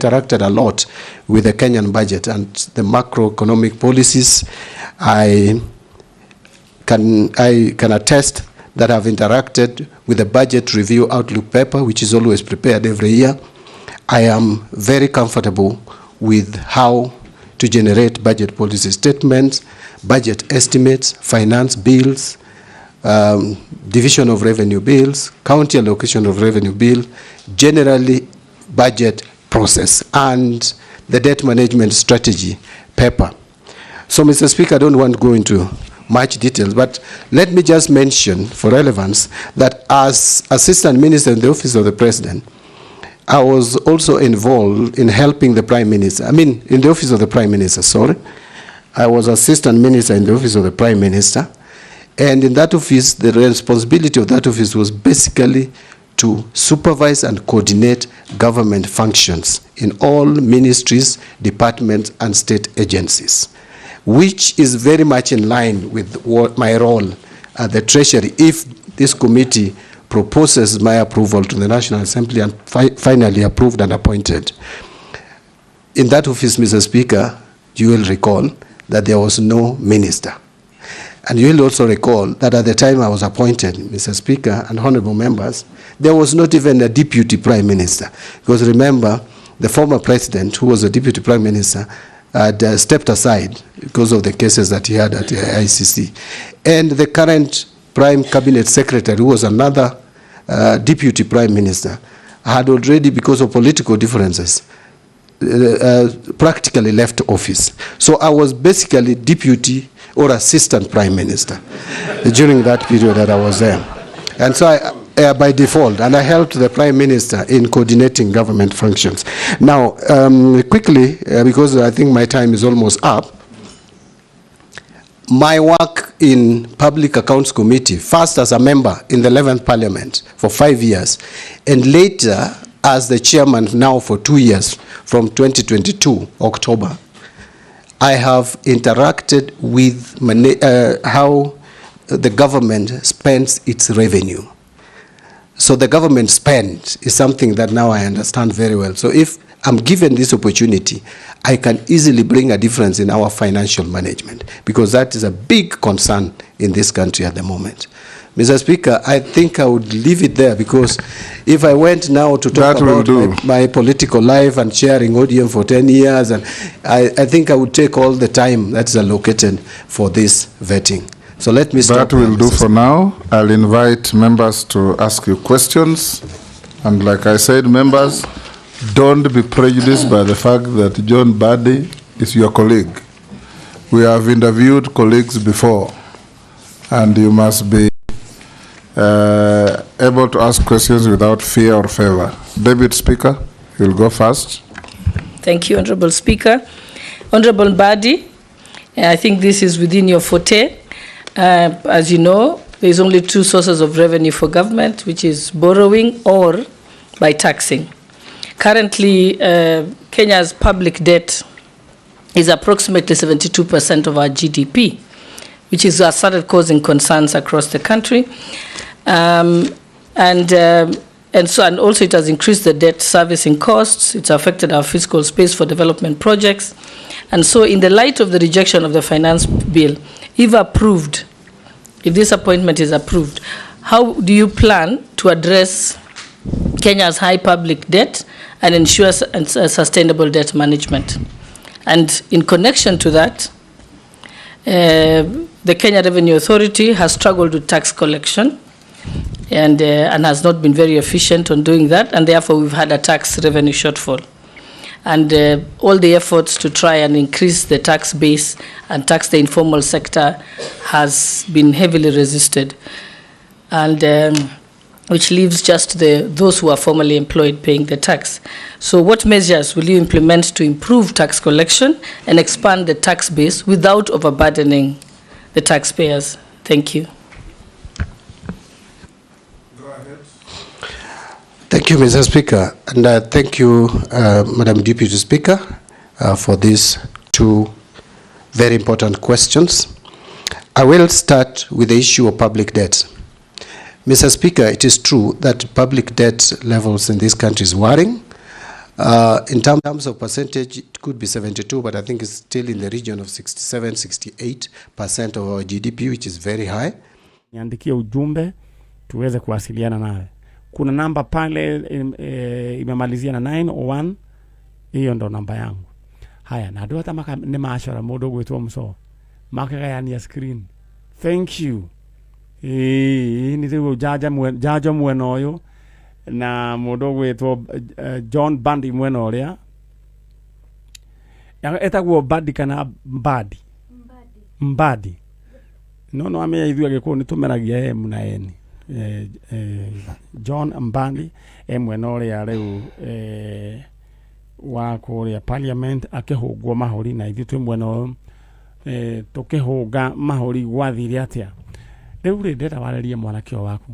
interacted a lot with the Kenyan budget and the macroeconomic policies. I can attest that I've interacted with the budget review outlook paper, which is always prepared every year. I am very comfortable with how to generate budget policy statements, budget estimates, finance bills, division of revenue bills, county allocation of revenue bill, generally budget process, and the debt management strategy paper. So, Mr. Speaker, I don't want to go into much details, but let me just mention for relevance that as Assistant Minister in the Office of the President, I was also involved in helping the Prime Minister. In the Office of the Prime Minister, sorry. I was Assistant Minister in the Office of the Prime Minister. And in that office, the responsibility of that office was basically to supervise and coordinate government functions in all ministries, departments, and state agencies, which is very much in line with what my role at the Treasury, if this committee proposes my approval to the National Assembly and finally approved and appointed. In that office, Mr. Speaker, you will recall that there was no minister. And you will also recall that at the time I was appointed, Mr. Speaker and honorable members, there was not even a deputy prime minister. Because remember, the former president, who was a deputy prime minister, had stepped aside because of the cases that he had at the ICC. And the current prime cabinet secretary, who was another deputy prime minister, had already, because of political differences, practically left office. So I was basically deputy or assistant prime minister during that period that I was there. And so I, by default, and I helped the prime minister in coordinating government functions. Now, quickly, because I think my time is almost up, my work in Public Accounts Committee, first as a member in the 11th Parliament for 5 years, and later as the chairman now for 2 years, from 2022, October, I have interacted with how the government spends its revenue. So the government spend is something that now I understand very well. So if I'm given this opportunity, I can easily bring a difference in our financial management, because that is a big concern in this country at the moment. Mr. Speaker, I think I would leave it there, because if I went now to talk about my political life and chairing ODM for 10 years, and I think I would take all the time that's allocated for this vetting. So let me stop. That will do for now. I'll invite members to ask you questions. And like I said, members, don't be prejudiced by the fact that John Mbadi is your colleague. We have interviewed colleagues before, and you must be able to ask questions without fear or favor. Deputy Speaker, you'll go first. Thank you, Honorable Speaker. Honorable Mbadi, I think this is within your forte. As you know, there's only two sources of revenue for government, which is borrowing or by taxing. Currently, Kenya's public debt is approximately 72% of our GDP, which has started causing concerns across the country. And also it has increased the debt servicing costs. It's affected our fiscal space for development projects. And so in the light of the rejection of the finance bill, if approved, if this appointment is approved, how do you plan to address Kenya's high public debt and ensure sustainable debt management? And in connection to that, the Kenya Revenue Authority has struggled with tax collection and has not been very efficient on doing that, and therefore we've had a tax revenue shortfall. And all the efforts to try and increase the tax base and tax the informal sector has been heavily resisted, and which leaves just those who are formally employed paying the tax. So what measures will you implement to improve tax collection and expand the tax base without overburdening the taxpayers? Thank you. Go ahead. Thank you, Mr. Speaker. And thank you, Madam Deputy Speaker, for these two very important questions. I will start with the issue of public debt. Mr. Speaker, it is true that public debt levels in this country is worrying, In terms of percentage, it could be 72, but I think it's still in the region of 67-68% of our GDP, which is very high. Niandikie ujumbe tuweze kuwasiliana nawe. Kuna namba pale imemalizia na 901, hiyo ndo namba yangu. Haya, na ndio hata maka ni maashara modo gwetwa mso. Maka ya screen. Thank you. Ni zero jaja mwenoyo na modo gwetwa John Bandi mwenoria. Etagwo Badi kana Mbadi. Mbadi. No ame ithu agiko ni tumeragia na eni. John Mbandi mwenoria riu wa kuria parliament akihugwo mahori na ithu twi mweno tukihunga mahori gwathire atia riu ndenda wararie mwanakio waku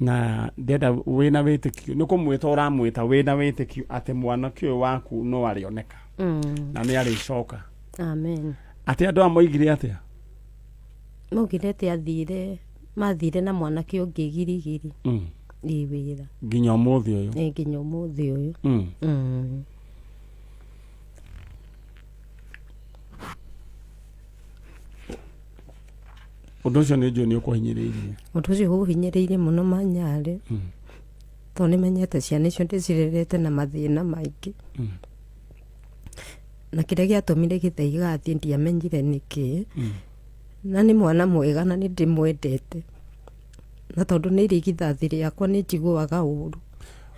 na ndenda wina witikio nikumwita uramwita wina witikio ati mwanakio waku no arioneka na ni aricoka amen ati andu amoigire atia mogire ati athire mathire na mwanakio ngigirigiri wira nginya umuthi uyu nginya umuthi uyu undu ucio ni njoni ukuhinyiriirie undu ucio uhinyiriirie muno manyare to ni menyete ciana icio ndicirerete na mathina maingi na kiria giatumire githaiga athie ndiamenyire niki na ni mwana mwega na ni ndimwendete na tondu ni irigithathi riakwa ni njiguaga uru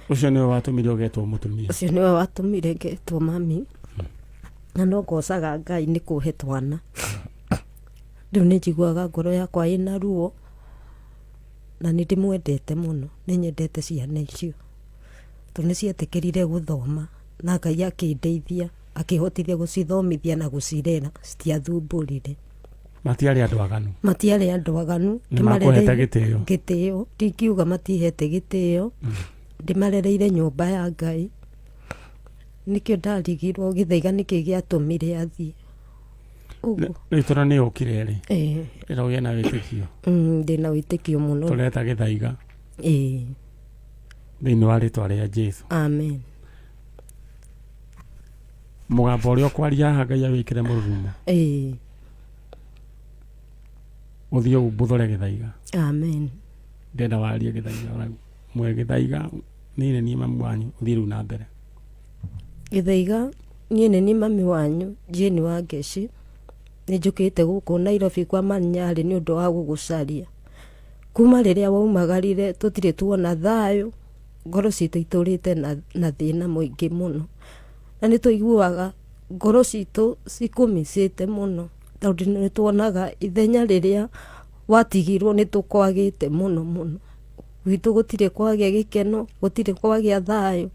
ucio niwe watumire ugetwo mutumia ucio niwe watumire ngetwo mami na no ngocaga Ngai ni kuhe twana riu ni njiguaga ngoro yakwa ina ruo na ni ndimwendete muno ni nyendete ciana icio to ni cietikirire guthoma na Ngai akindeithia akihotithia gucithomithia na gucirera citiathumburire matiari andu aganu ndimarehete gitio ndikiuga matihete gitio ndimarereire nyumba ya Ngai nikio ndarigirwo githaiga niki giatumire athie ugu ritora ni ukire ri ira na witikio ndina witikio muno tureta githaiga thini wa ritwa ria Jesu amen mugambo uria kwaria ha Ngai awikire mururumo uthio ubuthore githaiga amen ndenda warie githaiga ora mwe githaiga nini ni mamu wanyu uthiru na mbere githaiga nini ni mami wanyu Jeni wa Ngeci ni njukite guku Nairobi kwa Manyari ni undu wa gugucaria kuma riria waumagarire tutire tuona thayo ngoro citu iturite na thina muingi muno na ni tuiguaga ngoro citu cikumicite muno tondu ni tuonaga ithenya riria watigirwo ni tukwagite muno gwitu gutire kwagia gikeno gutire kwagia thayo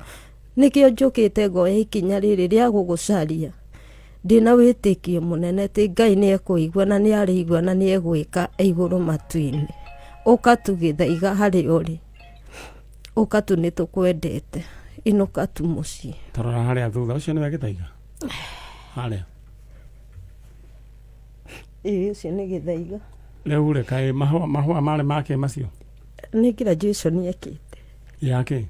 nikio njukite ngoya ikinya riri ria gugucaria ndina witikio munene ti Ngai ni ekuigua na ni arigua na ni egwika iguru matuini ukatu githaiga hari uri ukatu ni tukwendete inukatu muci tarora hari athutha ucio ni githaiga hari ucio ni githaiga riu reka mahua mari make macio ni graduation ekite yake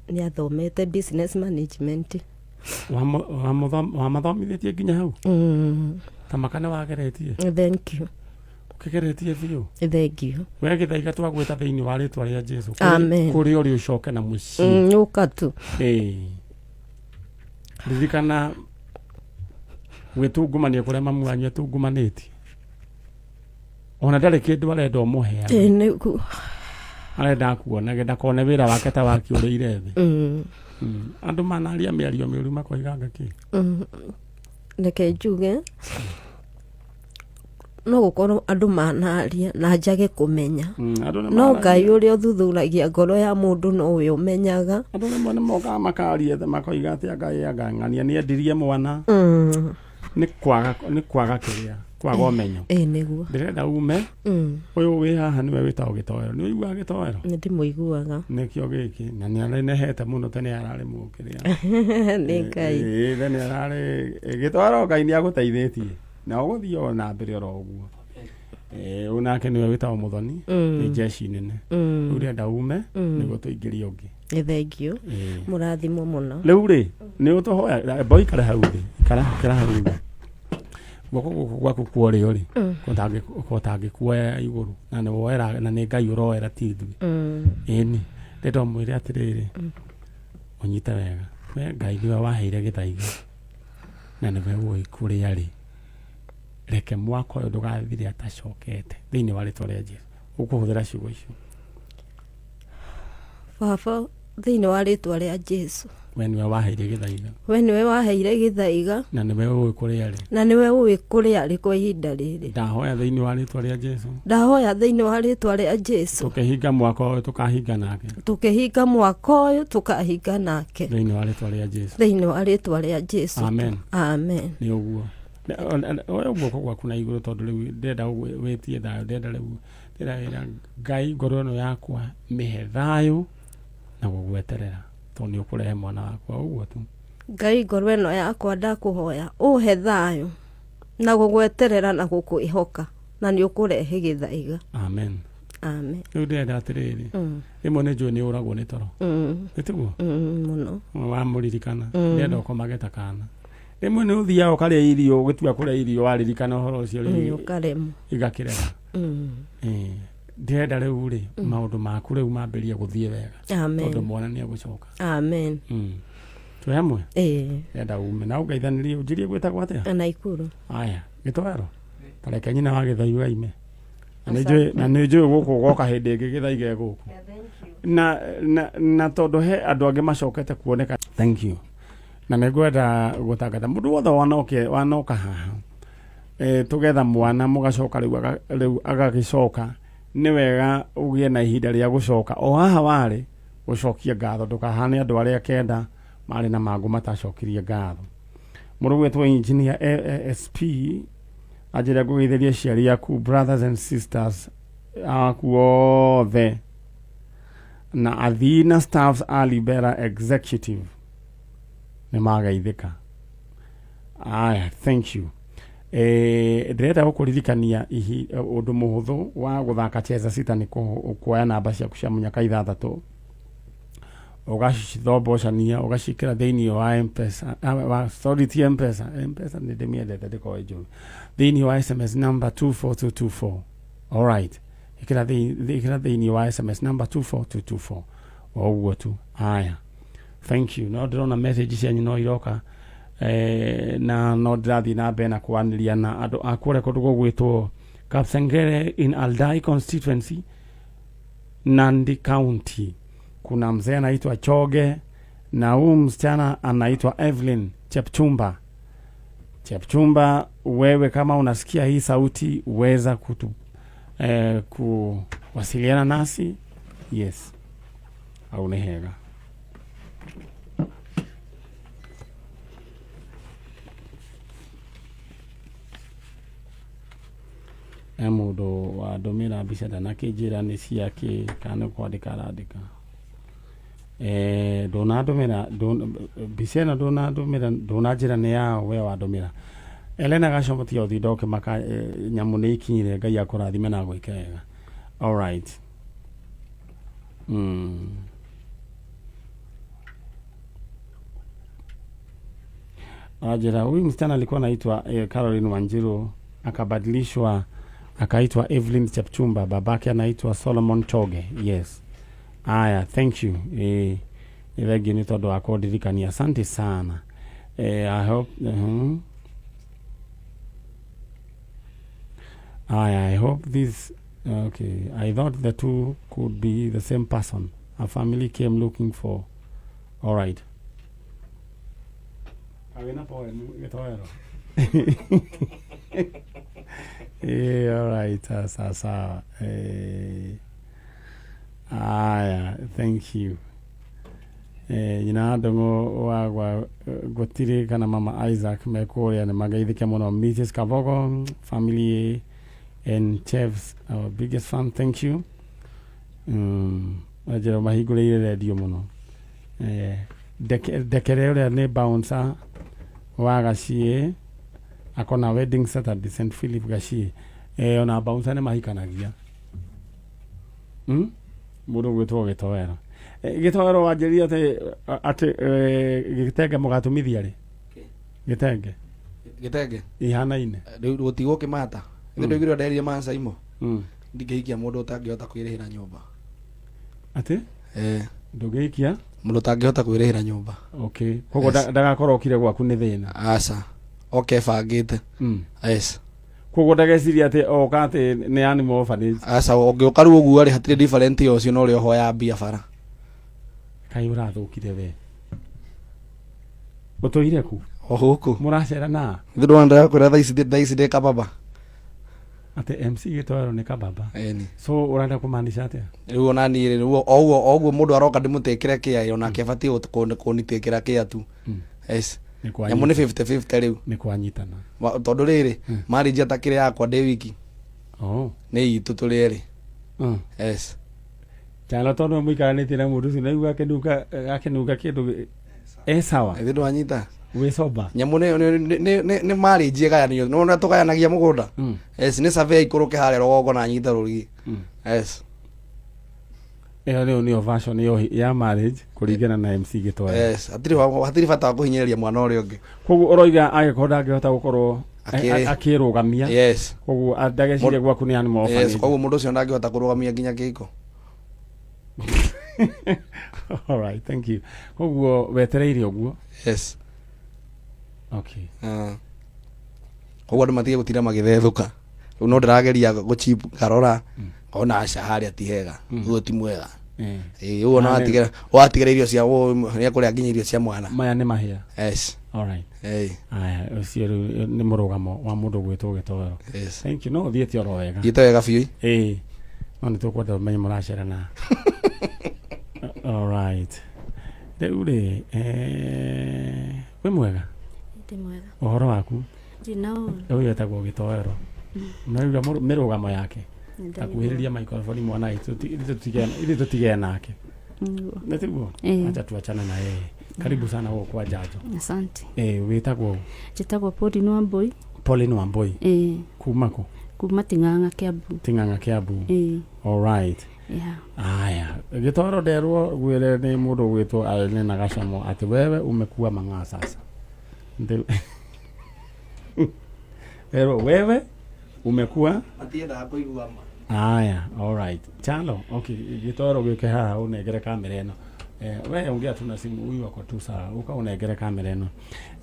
ni athomete business management wa mathomithitie nginya hau tamakane wageretie thank you ukigeretie biu thank you we githaiga twagwita thiini wa ritwa ria Jesu kuri uri ucoke na muci ukatu ririkana gwitungumania kuria mamu wanyu etungumanĩtie ona ndarĩ kĩndũ arenda ũmũhea arenda kuona ndakone wĩra wake ta wakiũrĩire thĩ andũ manaria mĩario mĩũru makoiganga kĩ reke njuge no gukorwo andũ manaria na njage kũmenya no Ngai ũrĩa ũthuthuragia ngoro ya mũndũ no we ũmenyaga andũ nĩmo nĩmokaga makaria makoiga atĩ Ngai angang'ania nĩ endirie mwana nĩ kwaga kĩrĩa kwaga ũmenyo nĩguo ndĩrenda ume ũyũ wĩ haha nĩwe wĩtagwo gĩtoero nĩ ũiguaga gĩtoero nĩ ndĩmũiguaga nĩkĩo gĩkĩ na nĩ arenehete mũno tene ararĩ mũkĩrĩa nĩ Ngai tene ararĩ gĩtoero Ngai nĩ agũteithĩtie na ũgũthiĩ o na mbere oro ũguo unake nĩwe wĩtagwo Mũthoni nĩ jeshi nene rĩu ndĩrenda ume nĩguo tũingĩrie ũngĩ Thengio murathimo muno riu ri ni utohoya boy kara hau ri kara hau ri goko gwaku kwori ori kotange kuoya iguru na ni woera na ni Ngai uroera tithu ini ndeto mwire atiriri unyita wega we Ngai niwe waheire githaiga na niwe woi kuria ri reke mwaka uyu ndugathire atacokete thiini wa ritwa ria Jesu ukuhuthira ciugo icio baba thiini wa ritwa ria Jesu we niwe waheire githaiga we niwe waheire githaiga na niwe woi kuria ri na niwe ui kuria ri kwa ihinda riri ndahoya thiini wa ritwa ria Jesu ndahoya thiini wa ritwa ria Jesu tukihinga mwaka uyu tukahinga nake tukihinga mwaka uyu tukahinga nake thiini wa ritwa ria Jesu thiini wa ritwa ria Jesu amen amen ni uguo oyo gwaku na iguru tondu riu ndenda witie thayo ndenda riu ndenda Ngai ngoro ino yakwa mihe thayo na gugweterera tondu ni ukurehe mwana wakwa uguo tu Ngai ngoro ino yakwa ndakuhoya uhe thayo na gugweterera na gukwihoka na ni ukurehe githaiga amen amen riu ndenda atiriri rimwe ni njui ni uragwo ni toro nitiguo muno wamuririkana ndenda ukomageta kana rimwe ni uthia ukaria irio ugitua kuria irio waririkana uhoro ucio ri ukaremu igakirera ndenda riu ri maundu maku riu mambirie guthie wega amen tondu mwana ni agucoka amen twi hamwe ndenda ume na ungeithanirie unjirie gwitagwo atia Naikuru aya gitwaro tareke nyina wa githaiga ime na ni njui guku goka hindi ingi githaiga guku na tondu he andu angi macokete kuoneka thank you na negwenda gutangatha mundu wothe wanoka haha tugetha mwana mugacoka riu agagicoka ni wega ugie na ihinda ria gucoka o haha wari gucokia ngatho ndukahane andu aria kenda mari na mangu matacokirie ngatho murugu etwo engineer ASP ajira gugetheria ciari yaku brothers and sisters aku othe na Athena staffs Alibera executive ni magaithika aya thank you ndirenda gukuririkania undu muhuthu wa guthaka cheza sita ni kuoya namba ciaku cia munyaka 6 ugacithombochania ugacikira thiini wa M-Pesa sorry ti M-Pesa ni ndimiendete ndikoejo thiini wa SMS number 24224 all right ikira thiini wa SMS number 24224 oguo tu aya thank you no ndona message cianyu no iroka na no ndirathi na mbere na kwaniria na andu akure kundu gugwitwo Kapsengere in Aldai constituency Nandi County. Kuna mzee anaitwa Choge na huyu msichana anaitwa Evelyn Chepchumba, wewe kama unasikia hii sauti uweza kuwasiliana nasi yes au nehega mundu wa ndomira mbica ndanakĩnjĩra nĩ ciake kana kwandĩka arandĩka ndũnandũmĩra mbica ĩno ndũnanjĩra nĩ yao we wandũmĩra Elena Gacomotia ũthi ndoke maka nyamũ nĩ ikinyire Ngai akũrathime na gwĩke wega all right ajira huyu msichana alikuwa anaitwa Caroline Wanjiru akabadilishwa akaitwa Evelyn Chepchumba, babake anaitwa Solomon Choge. Yes. Aya, thank you. Thank ni todo akodirikania. Asante sana. I hope I hope this okay. I thought the two could be the same person. A family came looking for. All right. All right. Sasa. Thank you. Ndongo wa gotire kana mama Isaac mekuria na magaithike muno Mrs. Kavogo family and chefs our biggest fan. Thank you. Ajira mahiguleire radio muno. Dekerere ne bouncer wa Gashie akona wedding Saturday St. Philip Gashie ona bouncer ne mahikanagia mundu gwitwo gitowera Gitoro wanjiria ati Gitenge mugatumithia ri Gitenge ihanaine riu gutigo kimata ndio igiro ndairie mansa imo ndingiikia mundu utangihota kwirihira nyumba ati ndugiikia mundu utangihota kwirihira nyumba okay kogo ndagakorwo kire gwaku ni thina asa okay bangite yes kogo ndageciria ati oka ati ni animal orphanage asa ungiuka riu uguo ri hatire different yo cio no ri hoya mbia bara kai urathukire we utoire ku ohuku muracera na ndio nda kwira thaisi de kababa ate MC Gitoro ni kababa eni so urenda kumaanisha atia riu ona ni riu oguo mundu aroka ndimutekere kia ona kebati kunitekera kia tu yes nyamu ni 50-50 riu ni kwanyitana tondu riri marriage atakire yakwa de wiki ni itu turiri yes Chala tondu muikaranite na mundu ucio naigua akinuka kindu sawa ndio anyita we soba nyamu ni marriage gayanio no na tugayanagia mugunda yes ni survey ikuruke hare rogo na nyita ruri yes ni version ya marriage kuringana na MC Gitoro yes hatiri bata kuhinyeria mwana uri ungi koguo oroiga agikorwo angihota gukorwo akirugamia yes koguo ndageciria gwaku ni animal orphanage yes koguo mundu ucio ndangihota kurugamia nginya kiko all right thank you koguo wetereire uguo yes okay koguo andu matige gutira magithethuka riu no ndirageria guchip karora ona acaharia ti hega uguo ti mwega uguo no watigera irio cia ni akuria nginya irio cia mwana maya ni mahia yes all right aya ucio ni murugamo wa mundu gwitwo Gitoro yes thank you no thiete oro wega thiete wega biu no ni tukwenda menye muracera na all right riu ri we mwega ndi mwega uhoro waku ndinao uyu etagwo Gitoro na mirugamo yake akuhiriria microphone mwana itu tutigea nake netiguo acha tuachana na yeye karibu sana huko kwa jajo asante witagwo jitagwo Pauline Wambui kumako kuma Ting'ang'a Kiambu all right aya Gitoro nderwo gwire ni mundu gwitwo Alene na Gacamo ati wewe umekuwa mang'aa sasa pero wewe umekuwa atienda kuigua aya all right chalo okay Gitoro gike haha unegere kamera eno we ungia tuna simu uyu wako tu sawa uka unegere kamera eno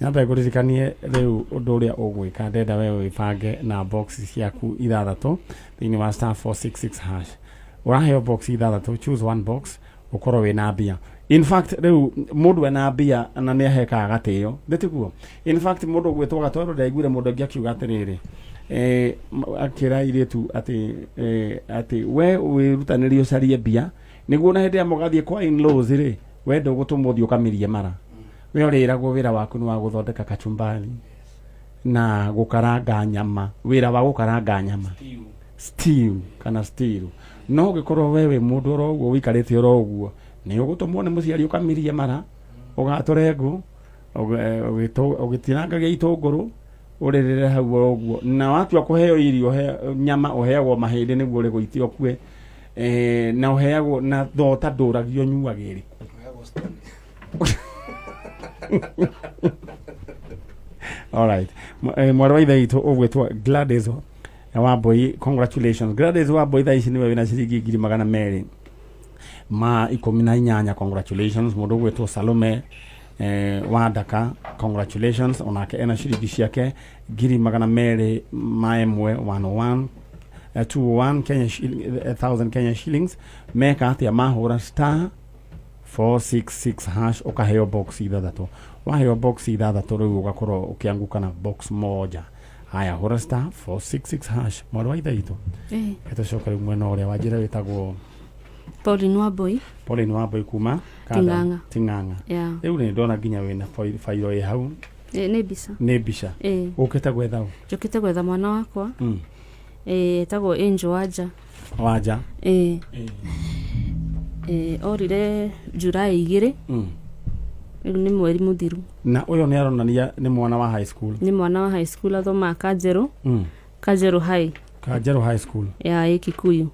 nyamba iguririkanie riu undu uria ugwika ndenda wewe ibange na boxes ciaku ithathatu thini wa *466# uraheo box ithathatu choose one box ukorwo wina mbia in fact riu mundu ena mbia na ni aheka agatio ndetiguo in fact mundu gwitwo Gatoro ndaiguire mundu ngi akiuga atiriri akira iritu ati we wirutanirio carie mbia niguo na hindi ya mugathie kwa in-laws ri we ndugutumwo thio kamirie mara we uriragwo wira waku ni wa guthondeka kachumbari na gukaranga nyama wira wa gukaranga nyama stew kana stew no gikorwo wewe mundu ro uguo wikarite ro uguo ni ugutumwo ni muciari ukamirie mara ugaturengu ugitinangagia itunguru uririre hau uguo na watua kuheo irio nyama uheagwo mahindi niguo ri guitio kue na uheagwo na thota nduragio nyuagiri all right mwarwa itha itu ugwitwa Gladys Wambui congratulations Gladys Wambui tha ici niwe wina ciringi 200 ma 18 congratulations mundu ugwitwa Salome Wadaka congratulations onake ena ciringi ciake 200 ma emwe 101 201 Kenya shilling 1000 Kenya shillings meka atia mahura *466# ukaheo box ithathatu waheo box ithathatu riu ugakorwo ukianguka na box moja haya hura *466# mwarwa itha itu etocoka riu mwena uria wanjira witagwo Pauline Wambui kuma Ting'ang'a riu ni ndona nginya wina fairo ye hau ni mbica ukite gwetha njukite gwetha mwana wakwa etagwo Angel Wanja orire Julai 2 riu ni mweri muthiru na uyo ni aronania ni mwana wa high school athoma Kajero High School ya Kikuyu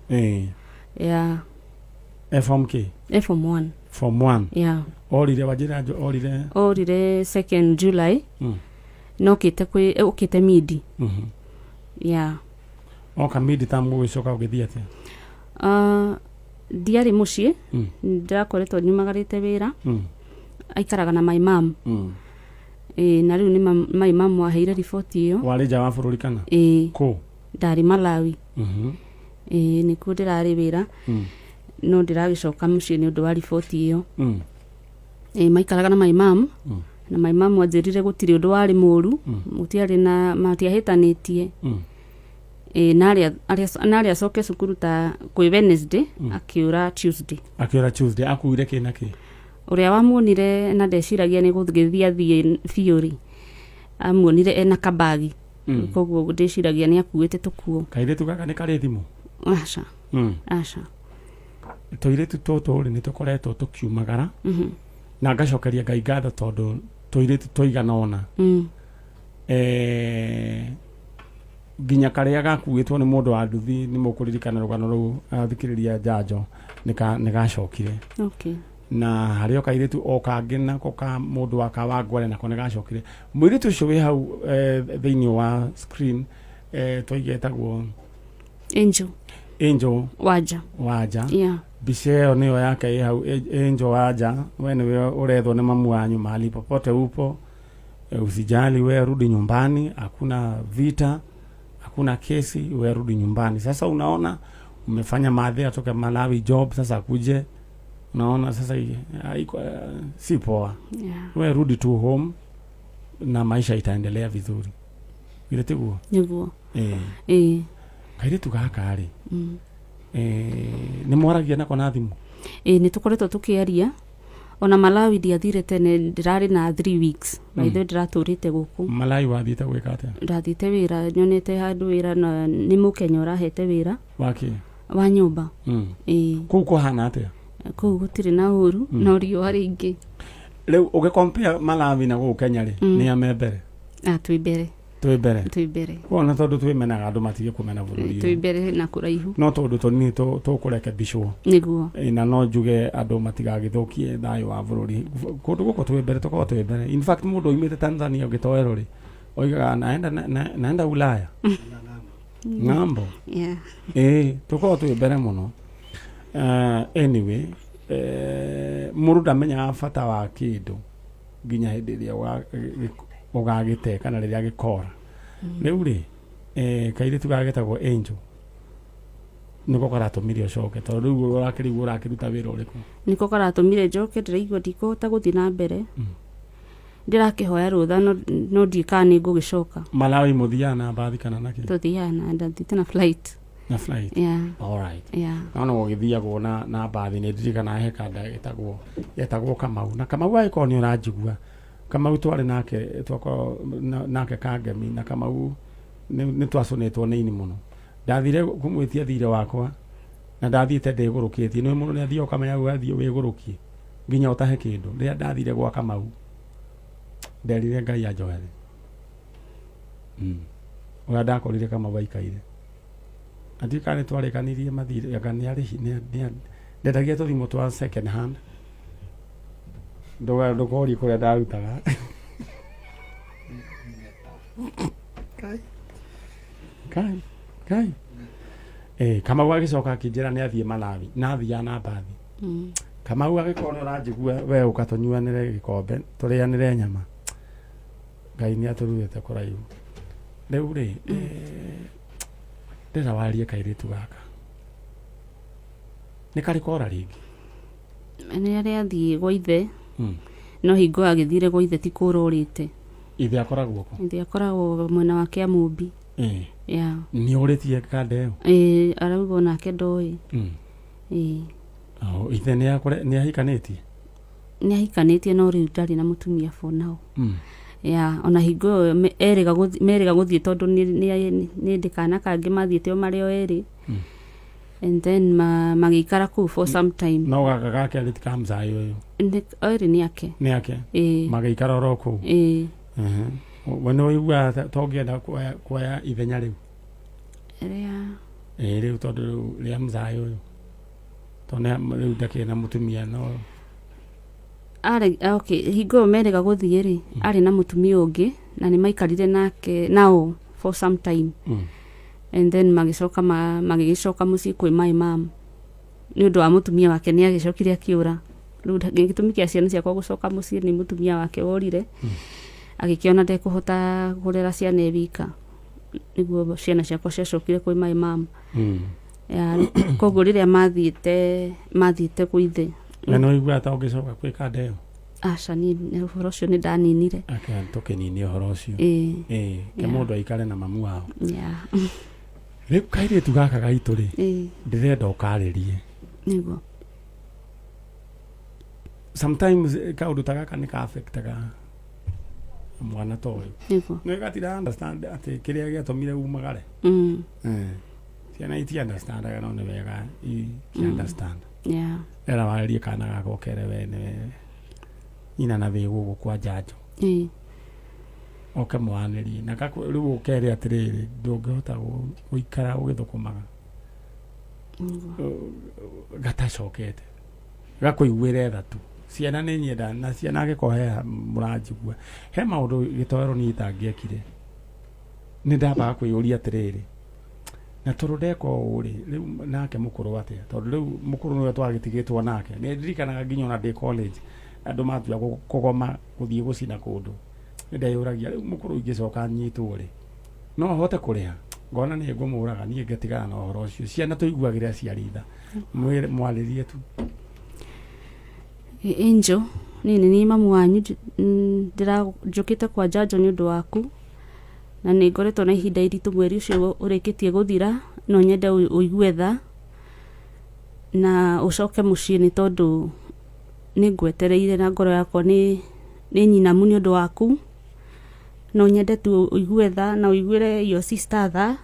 Form K? Form 1. Form 1. Yeah. Orire wajira orire? Orire 2nd July. No okite midi. Yeah. Oka midi tamu gwicoka ugithii atia? Diari mucii. Ndirakoretwo nyumagarite wira. Aikaraga na my mom. Na riu ni my mom waheire report iyo. Wari nja wa bururi kana? Ku? Ndari Malawi. Nikuo ndirari wira. No ndiragicoka mucii ni undu wa report iyo. Maikaraga na my mom. Na my mom wanjirire gutiri undu wari muru. Mutiari na matiahitanitie. Nari acoke cukuru ta kwi Wednesday akiura Tuesday. Akuire kina ki? Uria wamuonire na ndeciragia ni guthithia theory. Amuonire ena kabagi. Koguo ndeciragia ni akuite tukuo. Kairitu gaka ni kari thimu? Aca. Toiretu toto ri ni tukoretwo tukiumagara. Na ngacokeria Ngai ngatho tondu toiretu toigana ona. Ginya karia gakuitwo ni mundu wa nduthi ni mukuririkana rugano ru athikiriria njanjo nigacokire. Okay. Na hario kairitu okangina koka mundu akawangware nako nigacokire. Mwiritu ucio wi hau thiini wa screen twigetagwo Angel Wanja. Yeah. Bica ĩyo nĩyo yake ĩ hau. Angel Wanja, we nĩwe ũrethwo nĩ mamu wanyu mahali popote upo. Usijali, we rudi nyumbani, hakuna vita, hakuna kesi, we rudi nyumbani. Sasa unaona umefanya madhe atoke Malawi job, sasa kuje unaona sasa si poa. Yeah. We rudi tu home na maisha itaendelea vizuri. Ile tiguo. Niguo. Kairitu gaka ari. Ni mwaragia nako na thimu? Ni tukoretwo tukiaria. Ona Malawi ndiathire tene, ndirari na 3 weeks. Maitho ndiraturite guku. Malawi wathiite gwika atia? Ndathite wira, nyonete handu wira na ni Mukenya urahete wira. Waki? Wa nyumba. Kuu kuhana atia? Kuu gutiri na uru, no riũa ringi. Riu ugicompare Malawi na guku Kenya ri, ni amebere? Twi mbere. Wona tondu twimenaga andu matige kumena bururi. Twi mbere na kuraihu. No tondu toni tukurekebishwo. Niguo. Na no njuge andu matigagithukie thayo wa bururi. Kundu guko twi mbere. In fact mundu oimite Tanzania ugitoero ri. Oigaga naenda Ulaya. Ngambo. Yeah. Tuko twi mbere muno. Anyway, muruda menya bata wa kindu nginya hindi iria ugagite kana riria gikora. Riu ri kairitu gagetagwo Angel niko karatumire coke tondu riu urakiruta wira uriku? Niko karatumire njoke, ndiraigua ndikuhota guthii na mbere. Ndirakihoya rutha no ndikani ngugicoka. Malawi muthiana na bathi kana naki? Tuthiana, ndathite na flight. Yeah. All right. Yeah. No gugithiagwo na bathi ni ndirikana hekanda yetagwo Kamau. Na Kamau aiko ni uranjigua. Kamau twari nake kangemi na Kamau ni twacunetwo ni ini muno. Ndathire kumwitia thire wakwa na ndathiite ndigurukitie ni mundu ni athio kamenya gwathie wigurukie nginya utahe kindu. Ria ndathire gwa Kamau nderire Ngai anjohere. Ora ndakorire Kamau aikaire atikane twarekanirie mathire agani arihi ni ndendagia tuthimo twa second hand. Ndogori kuria ndarutaga. Kai. Kamau agicoka akinjira ni athie Malawi na athia na bathi. Kamau agikona uranjigua we ukatunyuanire gikombe turianire nyama. Ngai ni atururite kuraihu. Riu ri ndira warie kairitu gaka ni kari kora ringi? Ni aria athie gwa ithe. No hingo agithire gwa ithe ti kurorite. Ithe akoragwo ko? Ithe akoragwo mwena wa Kiamumbi. Yeah. Ni uritie kanda iyo? Arauga nake ndoi. Ithe ni ahikanitie? Ni ahikanitie no riu ndari na mutumia for now. Yeah, ona hingo meriga guthie tondu ni ndikana kangi mathiete o mari o eri. And then magikara ku for some time. No gaka alitika mzayo yo? Eri ni yake. Magikara oro ku? Wano iwa togienda kuoya ithenya riu? Riu tondu ria mzayo yo? tone riu ndake na mutumia no okay hingo merega guthie ri ari na mutumia ungi na ni maikarire nake nao for some time and then magicoka mucii kwi my mom ni undu wa mutumia wake ni agicokire akiura riu gitumi kia ciana ciakwa gucoka mucii ni mutumia wake worire agikiona ndekuhota kurera ciana ewika niguo ciana ciakwa ciacokire kwi my mom koguo riria mathiite kwithe na no igua ta ugicoka kwi kadeo aca ni uhoro ucio ni ndaninire tukinini uhoro ucio ke mundu aikare na mamu wao riu kairitu gaka gaitu ri ndirenda ukaririe niguo sometimes kaundu ta gaka ni ka affectaga mwana toyo niguo no gatira understand ati kiria giatumire umagare ciana iti understand aga no ni wega i understand era waririe kana gako kere wene ina na thigu gukwa njanjo oke mwaniri na kako riu ukere atiriri ndungihota guikara ugithukumaga gatacokete gakuiguire tha tu ciana ni nyenda na ciana agikohea muranjigua he maundu gitoero ni itangiekire ni ndamba kwiyuria atiriri na turudeko uri riu nake mukuru atia tondu riu mukuru niwe twagitigitwo nake ni ndirikanaga nginya ona ndi college andu matua kugoma guthie gucina kundu ndeyuragia riu mukuru ingicoka nyitwo ri no hote kuriha ngona ni ngumuraga ni ngatigana na uhoro ucio ciana tuiguagira ciaritha mwaririe tu Angel ni mamu wanyu njukite kwa njanjo ni undu waku na ni ngoretwo na ihinda iritu mweri ucio urikitie guthira no nyende uigue tha na ucoke mucii ni tondu ni ngwetereire na ngoro yakwa ni nyinamu ni undu waku no nyende tu uigue tha na uiguire your sister tha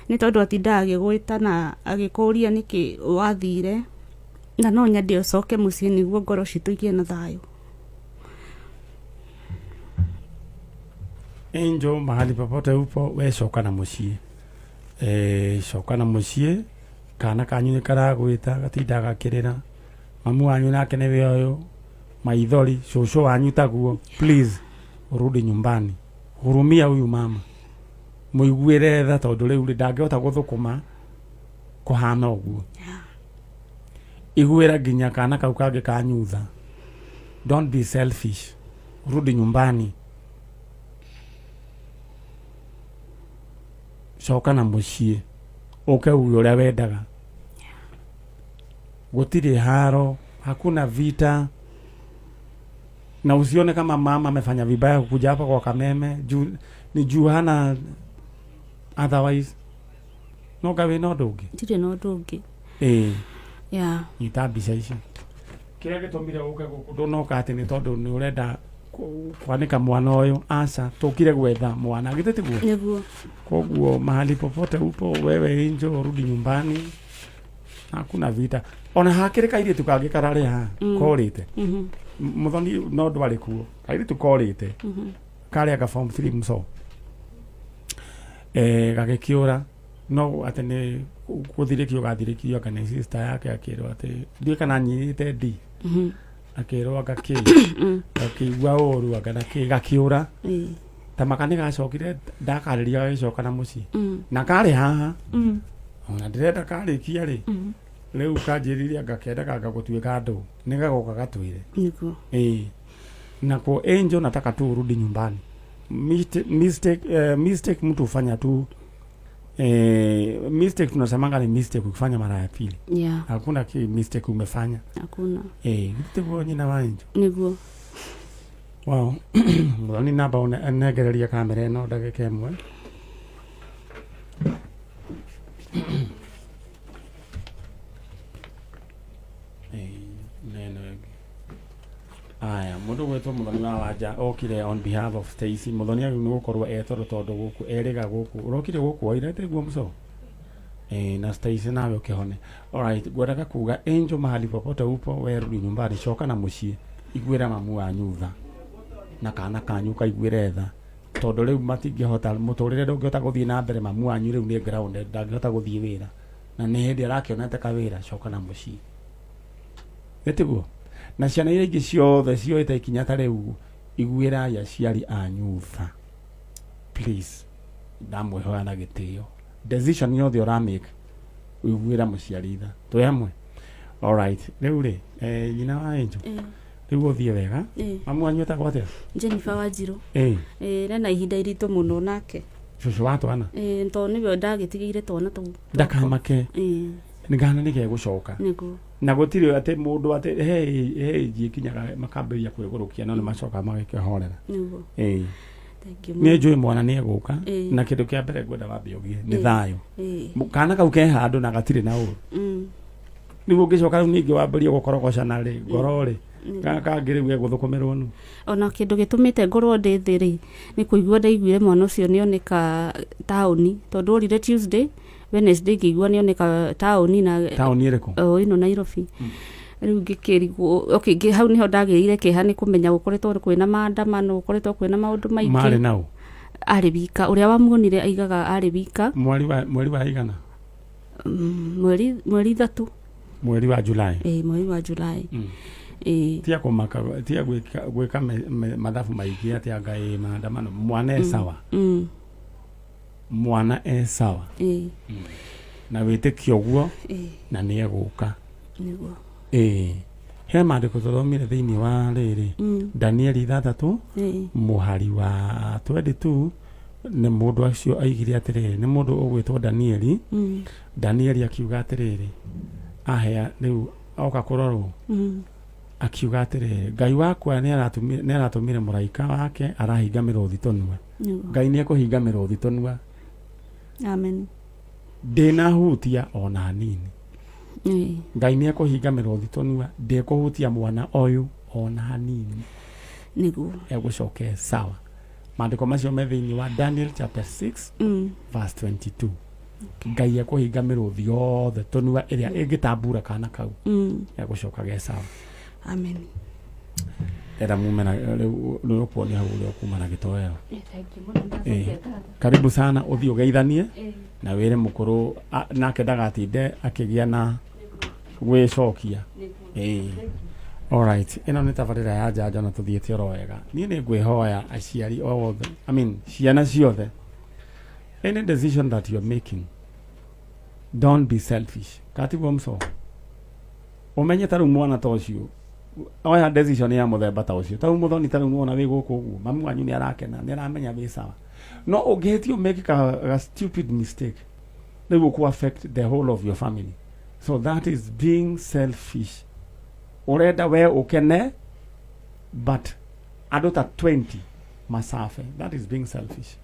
ni tondu atinda agigwita na agikuria niki wathire na no nyende ucoke mucii niguo ngoro citu igie na thayo. Angel, mahali popote upo we coka na mucii coka na mucii kana kanyu ni karagwita gatinda gakirira mamu wanyu nake ni we uyu maithori cucu wanyu taguo please urudi nyumbani hurumia huyu mama muiguire tha tondu riu ndangihota guthukuma kuhana uguo iguira nginya kana kau kangi kanyutha don't be selfish rudi nyumbani coka na mucii uke uge uria wendaga gutiri haro hakuna vita na usione kama mama amefanya vibaya kuja hapa kwa Kameme juu hana otherwise no gawe no dogi tire no dogi itabisha ici kire gitumire uke gukudonoka ati ni tondu ni urenda kwanika mwana uyu aca tukire gwetha mwana gititiguo niguo koguo mahali popote upo wewe Angel urudi nyumbani hakuna vita ona hakire kairi tukangikarare ha korite muthoni no ndwari kuo kairi tukorite kare aga form 3 mso gagikiura no atene kuthirikio gathirikio kana sister yake akirwa ati ndie kana nyite ndi akirwa gaki akigwa oru agana gakiura tamakani gacokire ndakariria gacoka na mucii na kare haha ona ndirenda karikia ri riu kanjiriria ngakenda gagutwika andu ni gagoka gatwire niguo nako Angel nataka tu urudi nyumbani mistake mtu ufanya tu mistake tunasemanga ni mistake ukifanya mara ya pili hakuna ki mistake umefanya hakuna nitiguo nyina wa Angel niguo wow mwani namba onegereria kamera ino ndagika imwe aya mundu gwetwo muthoni wa wanja okire on behalf of Stacy muthoni ayu ni gukorwo etoro tondu guku eriga guku urokire guku wairete guo mso na Stacy nawe ukihone alright gwetaka kuga Angel mahali popote upo we rudi nyumbani coka na mucii igwira mamu wanyu tha na kana kanyu kaiguire tha tondu riu matingihota muturire ndungihota guthie na mbere mamu wanyu riu ni ground ndangihota guthie wira na ni hindi arakionete kawira coka na mucii etiguo na ciana iria ingĩ ciothe cioete ikinya ta rĩu iguĩrai aciari anyu tha please ndamwĩhoya na gĩtĩo decision yothe ũramake iguĩra mũciari tha twĩ hamwe alright rĩu rĩ nyina wa Angel rĩu ũthiĩ wega mamu wanyu etagwo atĩa Jennifer Wanjiru rena ihinda iritũ mũno nake cũcũ wa twana tondũ nĩwe ndagĩtigĩire twana tũu ndakamake nĩngana nĩgegũcoka nĩguo na gũtirĩ atĩ mũndũ atĩ he kinyaga makambĩrĩria kwĩgũrũkia no nĩ macoka magakĩhorera nĩguo nĩ njũĩ mwana nĩ egũka na kĩndũ kĩa mbere ngwenda wambe ũgie nĩ thayũ kana kau ke handũ na gatirĩ na ũru nĩguo ũngĩcoka rĩu ningĩ wambĩrie gũkorogocana rĩ ngoro rĩ kangĩ rĩu egũthũkũmĩrwo nũ ona kĩndũ gĩtũmĩte ngorwo ndĩ thĩ rĩ nĩ kũigua ndaiguire mwana ũcio nĩoneka taũni tondũ ũrire Tuesday Wednesday ngĩigua nĩoneka taũni na taũni ĩrĩkũ ino Nairobi rĩu ngĩkĩrigwo hau nĩho ndagĩrĩire kĩeha nĩ kũmenya gũkoretwo kwĩna maandamano gũkoretwo kwĩna maũndũ maingĩ marĩ nau arĩ wika ũrĩa wamuonire aigaga arĩ wika mweri wa igana mweri 3 mweri wa Julai mweri wa Julai tia kũmaka tia gwĩka mathabu maingĩ atĩ anga maandamano mwana sawa mwana sawa na wĩtĩkio guo na nĩ egũka nĩguo he maandĩko tũthomire thĩinĩ wa rĩrĩ Danieli 3 mũhari wa 22 nĩ mũndũ acio aigire atĩrĩrĩ nĩ mũndũ ũgwĩtwo Danieli akiuga atĩrĩrĩ ahea rĩu oka kũrorwo akiuga atĩrĩrĩ Ngai wakwa nĩ aratũmire mũraika wake arahinga mĩrũthi tũnua Ngai nĩ ekũhinga mĩrũthi tũnua amen ndĩnahutia ona hanini Ngai nĩ ekũhinga mĩrũthi tũnua ndĩkũhutia mwana ũyũ ona hanini nĩguo egũcoke sawa maandĩko macio me thĩinĩ wa Daniel chapter 6 verse 22 Ngai ekũhinga mĩrũthi yothe tũnua ĩrĩa ĩngĩtambura kana kau egũcoka ge sawa amen era mumena rĩu kuonia hau ũrĩa kuma na gĩtowero karibu sana ũthiĩ ũgeithanie na wĩre mũkũrũ nake ndagatinde akĩgĩa na gwĩcokia alright ĩno nĩ tabarĩra ya njanjo na tũthiĩte oro wega niĩ nĩ ngwĩhoya aciari othe ciana ciothe any decision that you're making don't be selfish katiguo mso ũmenye ta rĩu mwana ta ũcio oya decision ya mũthemba ta ũcio ta rĩu mũthoni ta rĩu muona wĩ gũkũ ũguo mami wanyu nĩ arakena nĩ aramenya wĩ sawa no ũngĩhĩtio make a stupid mistake they will affect the whole of your family so that is being selfish urenda we ukene but andũ ta 20 masafe that is being selfish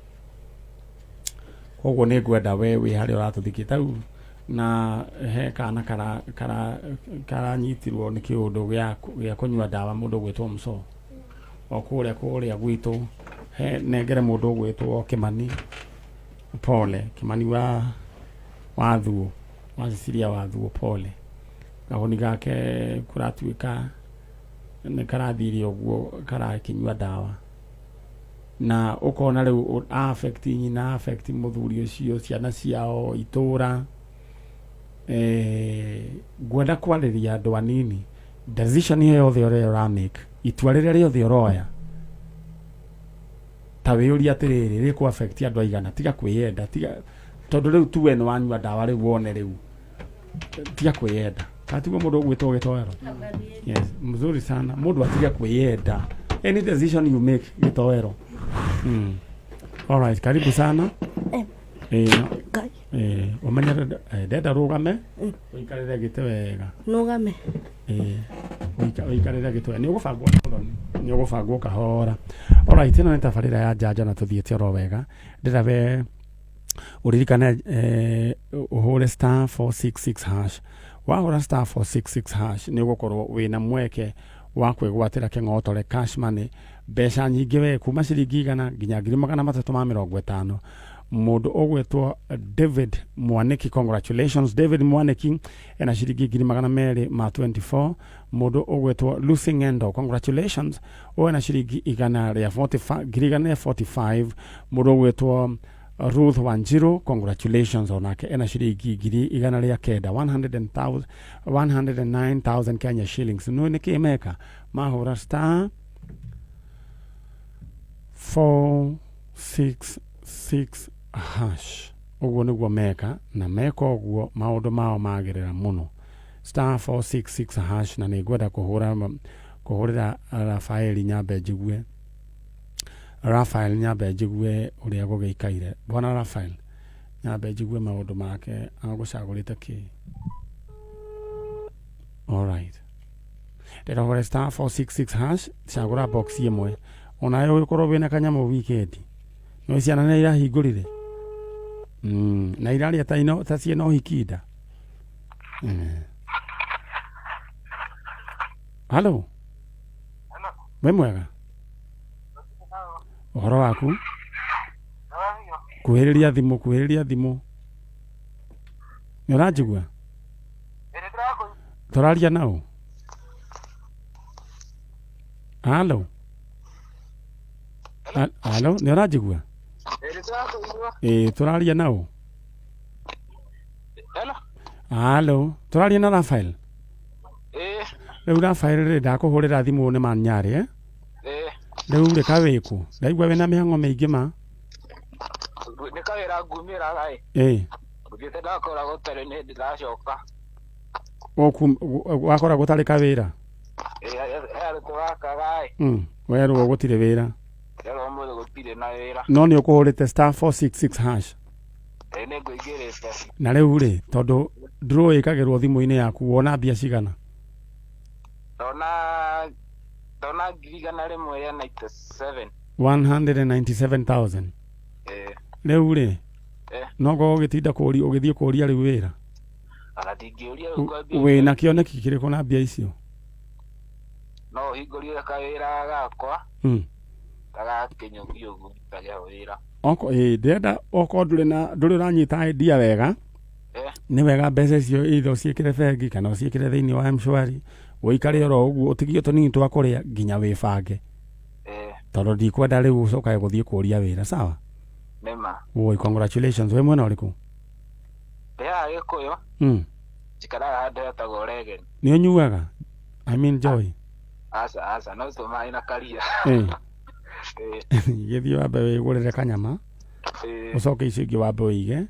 koguo nĩ ngwenda we wĩ harĩa ũratũthikia ta rĩu na he kana karanyitirwo nĩ kĩũndũ gĩa kũnyua ndawa mũndũ gwĩtwo mso o kũrĩa gwitũ he nengere mũndũ gwĩtwo Kimani pole Kimani wa Thuo wa Cecilia wa Thuo pole gahoni gake kũratuĩka nĩ karathiire ũguo karakĩnyua ndawa na ũkona rĩu affect nyina affect mũthuri ũcio ciana ciao itũra ngwenda kwarĩria andũ anini decision yothe ũrĩa ũramake itua rĩrĩa rĩothe ũroya ta wĩũria atĩrĩrĩ rĩkũ affect andũ aigana tiga kwĩyenda tiga tondũ rĩu tuwe nĩ wanyua ndawa rĩu wone rĩu tiga kwĩyenda katiguo mũndũ ũgwĩtwo gĩtowero yes mzuri sana mũndũ atiga kwĩyenda any decision you make gĩtowero alright karibu sana umenya ndenda rũgame ũikarĩre gĩtĩ wega nũgame ũikarĩre gĩtĩ wega nĩ ũgũbangwo kahora alright ĩno nĩ tabarĩra ya njanjo na tũthiĩte oro wega ndĩrabe ũririkane ũhũre star 466 hash wahũra star 466 hash nĩ ũgũkorwo wĩna mweke wa kwĩgwatĩra kĩng'otore cash money mbeca nyingĩ we kuma ciringi 100 nginya 350 mũndũ ũgwĩtwo David Mwaniki congratulations David Mwaniki ena ciringi 224 mũndũ ũgwĩtwo Lucy Ng'endo congratulations ena ciringi 145 mũndũ ũgwĩtwo Ruth Wanjiru, congratulations onake ena shilingi ngiri igana ria kenda 109,000 Kenya shillings. No nä kä meka mahå star 466 hash uguo niguo meka na meka uguo maundu mao magerera muno star 466 hash na nä ngwenda kå hå rä ra Rafael Nyambe njigue å rä a gå gä ikaire. Bwana Rafael Nyambe njigue maundu make agå cagå rä te kä. Alright, ndärahore star 466 hash cagå box imwe onayo å korwo wä na kanyamå wikendi no ciana nä irahingå rire na iraria ta ciena å hikinda. Halo, we mwega, å horo waku? Kuhä rä ria thimå nä å ranjigua tå raria nao. Halo, nä å ranjigua? Tå raria nao. Halo, tå raria na Rafael? Rä u Rafael rä ndakå hå rä ra thimå nä manyarä rä u rä ka wä kå ndaigua wä na mä hang'o mä ingä ma nä kawä ra ngumä raga thiä te ndakora gå tarä nä ndä racoka wakora gå tarä ka wä ra arä tå rakaga werwo gå tirä wä ra erwo må thä gå tirä na wä ra no nä å kå hå rä te star 466 hash nä ngå ingä rä te na rä u rä tondå ndå ä kagä rwo thimå-inä yaku wona mbia cigana ndona ngiri igana rä mwe rä 197,000 rä u rä no ngorwo å gä tinda å gä thiä kå ria rä u wä ra ona ndingä å ria wä na kä oneki kä rä kå na mbia icio no hingå rie kawä ra gakwa tagakä nyå å guo tagä a wä ra ndärenda okorwo ndå rä å ranyita ndia wega nä wega mbeca icio itho ciä kä re bengi kana ciä kä re thä inä wa mshwari å ikare oro å guo å tigio tå nini twa kå rä a nginya wä bange tondå ndikwenda rä u å cokae gå thiä kå ria wä ra sawa woi. Congratulations. We mwena å rä kå ndä haha gä kå yå njikaraga handå hetagwo regeni nä å nyuaga joy aca no tå maä na karia gä thiä wambe wä gå rä re kanyama å coke icio ingä wambe wä ige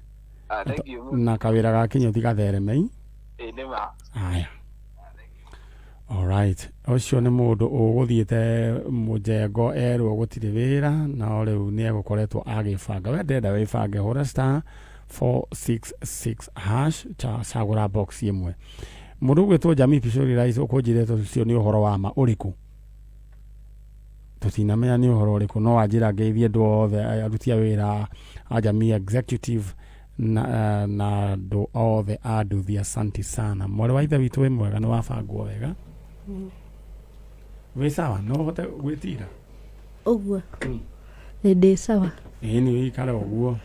na kawä ra gakinya å thigatheremei aya. Alright, ucio nä må ndå å gå thiä te må njengo erwo gå tirä wä ra no rä u nä egå koretwo agä banga. We ndenda wä bange hå ra star 466 hash cagå ra box imwe. Må ndå å gwä two Jamii Picori Rais å kå njä re tå nä å horo wa ma å rä kå tå tinamenya nä å horo å rä kå no wanjä ra ngeithie andå othe aruti a wä ra a Jamii Executive na andå othe a nduthi. Asanti sana mwarä wa ithe witå wä mwega nä wabangwo wega wä sawa no hote gwä tira å guo nä ndä sawa nä wä ikare å guo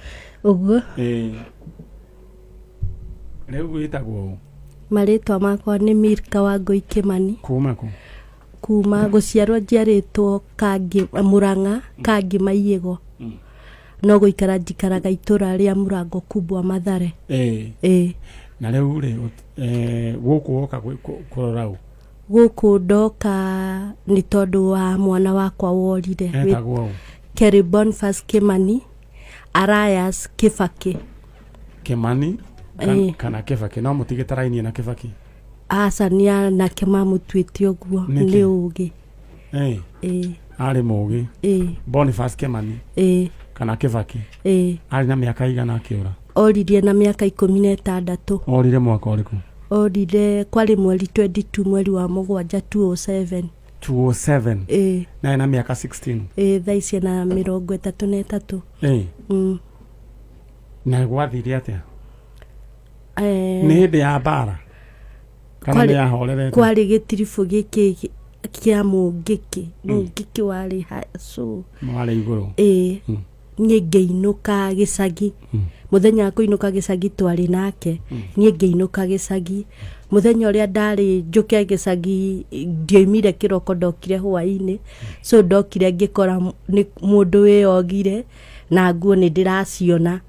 rä u wä tagwo å marĩtwa makwa nĩ Milka Wangui Kimani kuma gũciarwo njiarĩtwo Murang'a Kangi Maiyĩgo no gũikara njikaraga itũra rĩa Mũrango Kubwa Mathare. Na rĩu rĩ gũkũ woka kũrora ũ? Gũkũ ndoka nĩ tondũ wa mwana wakwa worire etagwo Kerry Boniface Kimani Arias Kibaki. Kimani kana Kibaki no mũtige tarainie na Kibaki? Aca nĩ anake mamũtuĩte ũguo nĩ ũgĩ. Arĩ mũgĩ Boniface Kimani kana Kibaki arĩ na mĩaka igana akĩũra? Oririe na mĩaka 16. Orire mwaka ũrĩkũ? Orire kwarĩ mweri 22 mweri wa mũgwanja 2007. 2007? Na ena mĩaka 16? Thaa ici na 33. Na gwathire atĩa? Nĩ hĩndĩ ya mbara kana nĩ yahorerete? Kwarĩ gĩtiribũ gĩkĩ kĩa mũngĩkĩ warĩ warĩ igũrũ. Niĩ ngĩinũka gĩcagi mũthenya wa kũinũka gĩcagi twarĩ nake niĩ ngĩinũka gĩcagi mũthenya ũrĩa ndarĩ njũke gĩcagi ndioimire kĩroko ndokire hwaĩ-inĩ so ndokire ngĩkora mũndũ wĩyogire na nguo nĩ ndĩraciona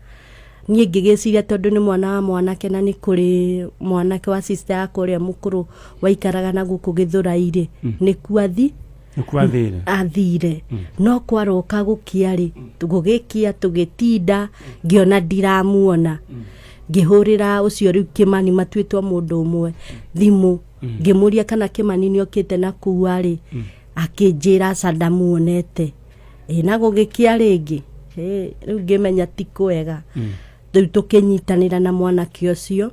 niĩ ngĩgĩciria tondũ nĩ mwana wa mwanake na nĩ kũrĩ mwanake wa sister yakwa ũrĩa mũkũrũ waikaraga na gũkũ Gĩthũrai-rĩ nĩkuo athire no kwaroka gũkiarĩ gũgĩkia tũgĩtinda ngĩona ndiramuona ngĩhũrĩra ũcio rĩu Kĩmani matuĩtwo mũndũ ũmwe thimũ ngĩmũria kana Kĩmani nĩokĩte na kuarĩ akĩnjĩra aca ndamuonete na gũgĩkia rĩngĩ rĩu ngĩmenya ti kwega rĩu tũkĩnyitanĩra na mwanake ũcio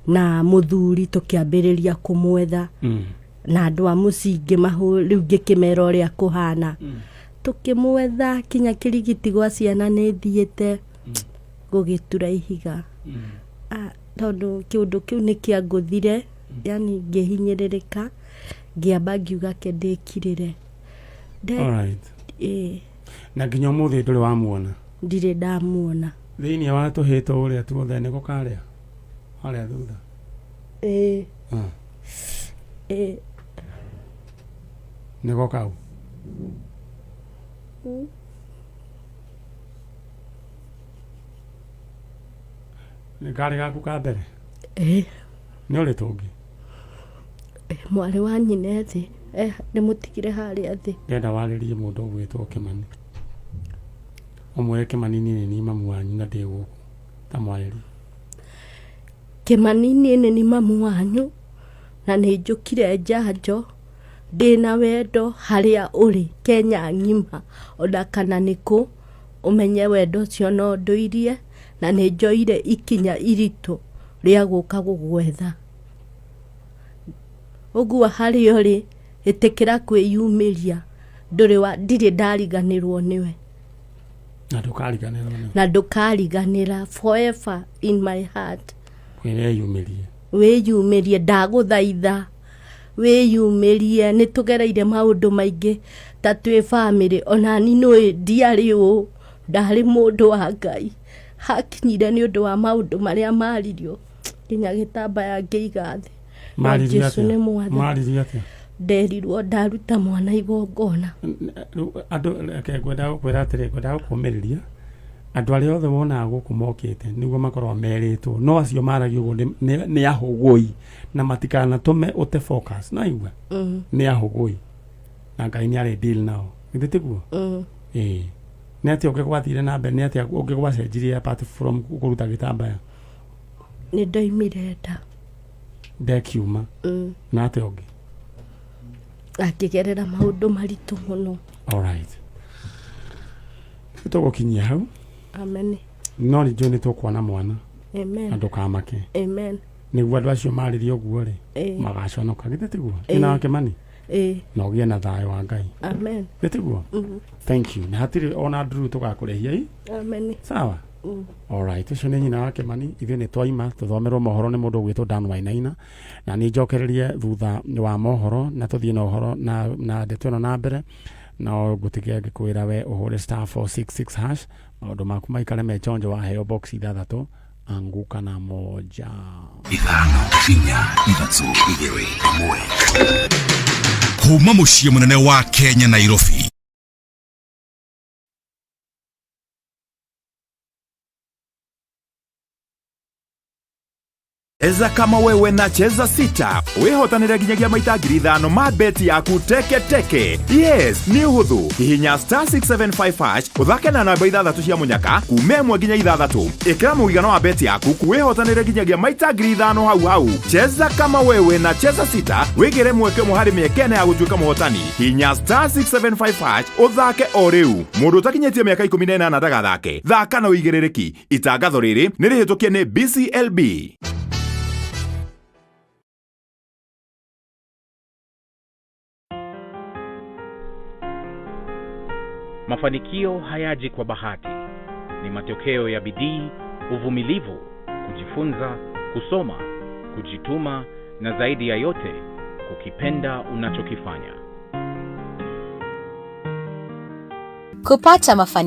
na mũthuri tũkĩambĩrĩria kũmwetha na andũ a mũcingi rĩu ngĩkĩmera ũrĩa kũhana tũkĩmwetha kinya kĩrigiti gwa ciana nĩ thiĩte gũgĩtura ihiga tondũ kĩũndũ kĩu nĩ kĩangũthire yani ngĩhinyĩrĩrĩka ngĩamba ngiuga ndĩkirĩre na nginya mũthĩ ndũrĩ wamuona ndirĩ ndamuona thĩinĩ wa tũhĩtwo ũrĩa tuothe nĩko karĩa harĩa thutha nĩko kau nĩ karĩ gaku ka mbere nĩ ũrĩ tũngĩ mwarĩ wa nyina thĩ nĩmũtigire harĩa thĩ ndenda warĩrie mũndũ ũgwĩtwo Kĩmani ũmwĩre Kĩmani nĩ mamu wanyu na ndĩ gũkũ ta mwarĩri Kĩmani nĩ mamu wanyu na nĩ njũkire njanjo ndĩna wendo harĩa ũrĩ Kenya ng'ima ona kana nĩkũ ũmenye wendo ũcio no ndũirie na nĩ njoire ikinya iritũ rĩa gũka gũgwetha ũguo harĩa ũrĩ ĩtĩkĩra kwĩyumĩria ndirĩ ndariganĩrwo nĩwe na ndũkariganĩra forever in my heart wĩyumĩrie ndagũthaitha wĩyumĩrie nĩ tũgereire maũndũ maingĩ ta twĩ family ona ni ndiarĩ ũũ ndarĩ mũndũ wa Ngai hakinyire nĩ ũndũ wa maũndũ marĩa maririo kinya gĩtambaya ngĩiga thĩ Jesu nĩ mwathani nderirwo ndaruta mwana igongona andũ ngwenda gũkũmĩrĩria andũ arĩa othe wonaga gũkũ mokĩte nĩguo makorwo merĩtwo no acio maragio ũguo nĩ ahũgũi na matikanatũme ũte focus na igua nĩ ahũgũi na Ngai nĩ arĩ deal nao githĩ tiguo nĩ atĩa ũngĩgwathire na mbere nĩ atĩa ũngĩgwacenjirie apart from kũruta gĩtambaya nĩ ndoimire nda ndekiuma na atĩa ũngĩ akĩgerera maũndũ maritũ mũno alright tũgũkinyia hau amen no nĩ tũkuona mwana amen andũ kamake amen nĩguo andũ acio marĩrie ũguo rĩ magaconoka githĩ tiguo ĩna Kĩmani na ũgĩe na thayũ wa Ngai amen githĩ tiguo thank you na hatirĩ ona nduru tũgakũrehia amen sawa alright ũcio nĩ nyina wa Kĩmani ithuĩ nĩ twaima tũthomerwo mohoro nĩ mũndũ ũgwĩtwo Dan Wainaina na nĩ njokererie thutha wa mohoro na tũthiĩ na ũhoro na ndeto ĩno na mbere no ngũtigia ngĩkwĩra we ũhũre *466# maũndũ maku maikare mechonjo waheo box 6 anguka na 1 kuma mũciĩ mũnene wa Kenya Nairobi. Eza kama wewe na cheza sita wehotanĩre nginyagia maita 5,000 ma beti yaku teke teke. Yes, ni uhuthu hihinya *675# uthake na namba 6 cia munyaka kuma 1 nginya 6. Ikira mũigana wa beti yaku wehotanĩre nginyagia maita 5,000 hau. Cheza kama wewe na cheza sita wigire mweke mũhari mĩekene ya gũtuĩka mũhotani. Hihinya *675# uthake o rĩu. Mũndũ utakinyĩtie mĩaka 18 ndagathake. Thaka na ũigĩrĩrĩki. Itangatho rĩrĩ nĩ rĩhĩtũkie nĩ BCLB. Mafanikio hayaji kwa bahati. Ni matokeo ya bidii, uvumilivu, kujifunza, kusoma, kujituma na zaidi ya yote, kukipenda unachokifanya. Kupata mafanikio